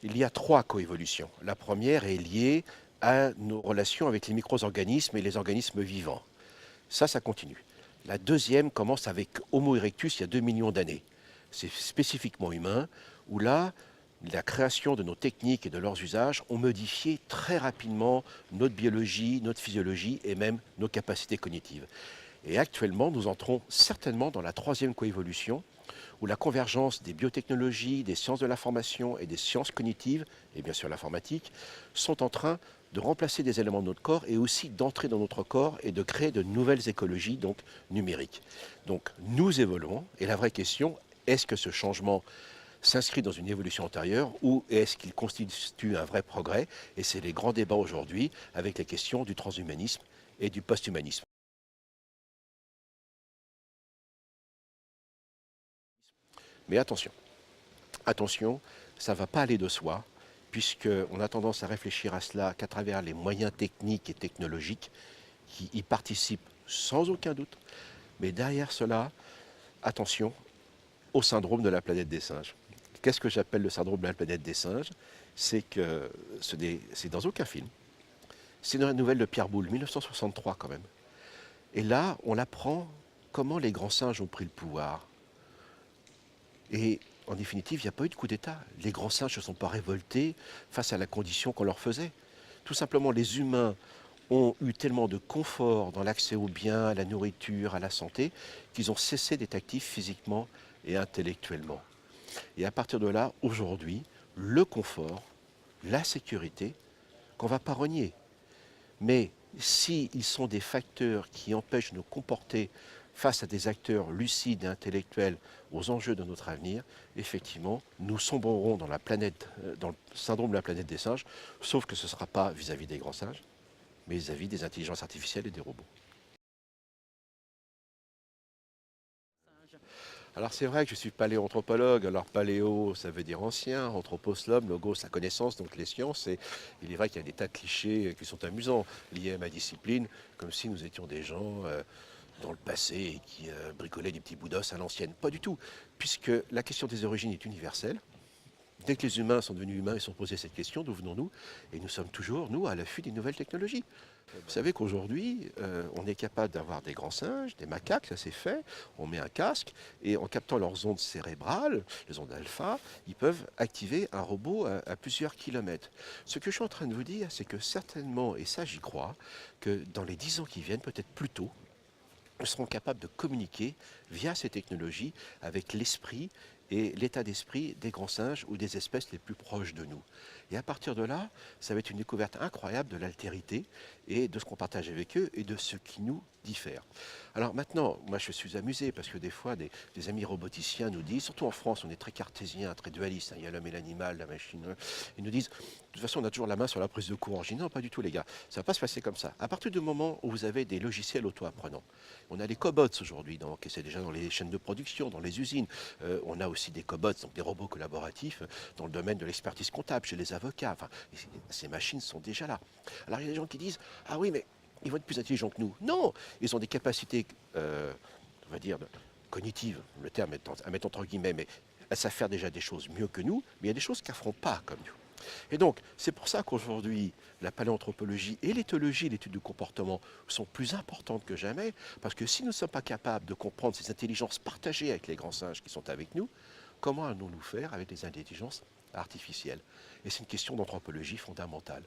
Il y a trois coévolutions. La première est liée à nos relations avec les micro-organismes et les organismes vivants. Ça continue. La deuxième commence avec Homo erectus il y a 2 millions d'années. C'est spécifiquement humain, où là, la création de nos techniques et de leurs usages ont modifié très rapidement notre biologie, notre physiologie et même nos capacités cognitives. Et actuellement, nous entrons certainement dans la troisième coévolution, où la convergence des biotechnologies, des sciences de l'information et des sciences cognitives, et bien sûr l'informatique, sont en train de remplacer des éléments de notre corps et aussi d'entrer dans notre corps et de créer de nouvelles écologies, donc numériques. Donc nous évoluons, et la vraie question, est-ce que ce changement s'inscrit dans une évolution antérieure ou est-ce qu'il constitue un vrai progrès? Et c'est les grands débats aujourd'hui avec les questions du transhumanisme et du posthumanisme. Mais attention, attention, ça ne va pas aller de soi, puisqu'on a tendance à réfléchir à cela qu'à travers les moyens techniques et technologiques qui y participent sans aucun doute. Mais derrière cela, attention au syndrome de la planète des singes. Qu'est-ce que j'appelle le syndrome de la planète des singes? C'est que c'est dans aucun film. C'est dans la nouvelle de Pierre Boulle, 1963 quand même. Et là, on apprend comment les grands singes ont pris le pouvoir. Et en définitive, il n'y a pas eu de coup d'État. Les grands singes ne se sont pas révoltés face à la condition qu'on leur faisait. Tout simplement, les humains ont eu tellement de confort dans l'accès aux biens, à la nourriture, à la santé, qu'ils ont cessé d'être actifs physiquement et intellectuellement. Et à partir de là, aujourd'hui, le confort, la sécurité, qu'on ne va pas renier. Mais s'ils sont des facteurs qui empêchent de nous comporter face à des acteurs lucides et intellectuels aux enjeux de notre avenir, effectivement, nous sombrerons dans dans le syndrome de la planète des singes, sauf que ce ne sera pas vis-à-vis des grands singes, mais vis-à-vis des intelligences artificielles et des robots. Alors c'est vrai que je suis paléoanthropologue, alors paléo ça veut dire ancien, anthropos l'homme, logos la connaissance, donc les sciences, et il est vrai qu'il y a des tas de clichés qui sont amusants liés à ma discipline, comme si nous étions des gens dans le passé et qui bricolaient des petits bouts d'os à l'ancienne. Pas du tout, puisque la question des origines est universelle. Dès que les humains sont devenus humains, ils se sont posé cette question, d'où venons-nous? Et nous sommes toujours, nous, à l'affût des nouvelles technologies. Vous savez qu'aujourd'hui, on est capable d'avoir des grands singes, des macaques, ça c'est fait, on met un casque, et en captant leurs ondes cérébrales, les ondes alpha, ils peuvent activer un robot à plusieurs kilomètres. Ce que je suis en train de vous dire, c'est que certainement, et ça j'y crois, que dans les 10 ans qui viennent, peut-être plus tôt, nous serons capables de communiquer via ces technologies avec l'esprit et l'état d'esprit des grands singes ou des espèces les plus proches de nous. Et à partir de là, ça va être une découverte incroyable de l'altérité et de ce qu'on partage avec eux et de ce qui nous diffère. Alors maintenant, moi je suis amusé parce que des fois des amis roboticiens nous disent, surtout en France, on est très cartésien, très dualiste, hein, il y a l'homme et l'animal, la machine, ils nous disent, de toute façon on a toujours la main sur la prise de courant. Je dis non, pas du tout les gars, ça ne va pas se passer comme ça. À partir du moment où vous avez des logiciels auto-apprenants, on a les cobots aujourd'hui, donc c'est déjà dans les chaînes de production, dans les usines. On a aussi des cobots, donc des robots collaboratifs, dans le domaine de l'expertise comptable, chez les avocats. Enfin, ces machines sont déjà là. Alors il y a des gens qui disent, ah oui, mais ils vont être plus intelligents que nous. Non, ils ont des capacités, on va dire, cognitives, le terme est à mettre entre guillemets, mais elles savent faire déjà des choses mieux que nous, mais il y a des choses qu'elles ne feront pas comme nous. Et donc, c'est pour ça qu'aujourd'hui, la paléanthropologie et l'éthologie, l'étude du comportement, sont plus importantes que jamais, parce que si nous ne sommes pas capables de comprendre ces intelligences partagées avec les grands singes qui sont avec nous, comment allons-nous faire avec les intelligences artificielles? Et c'est une question d'anthropologie fondamentale.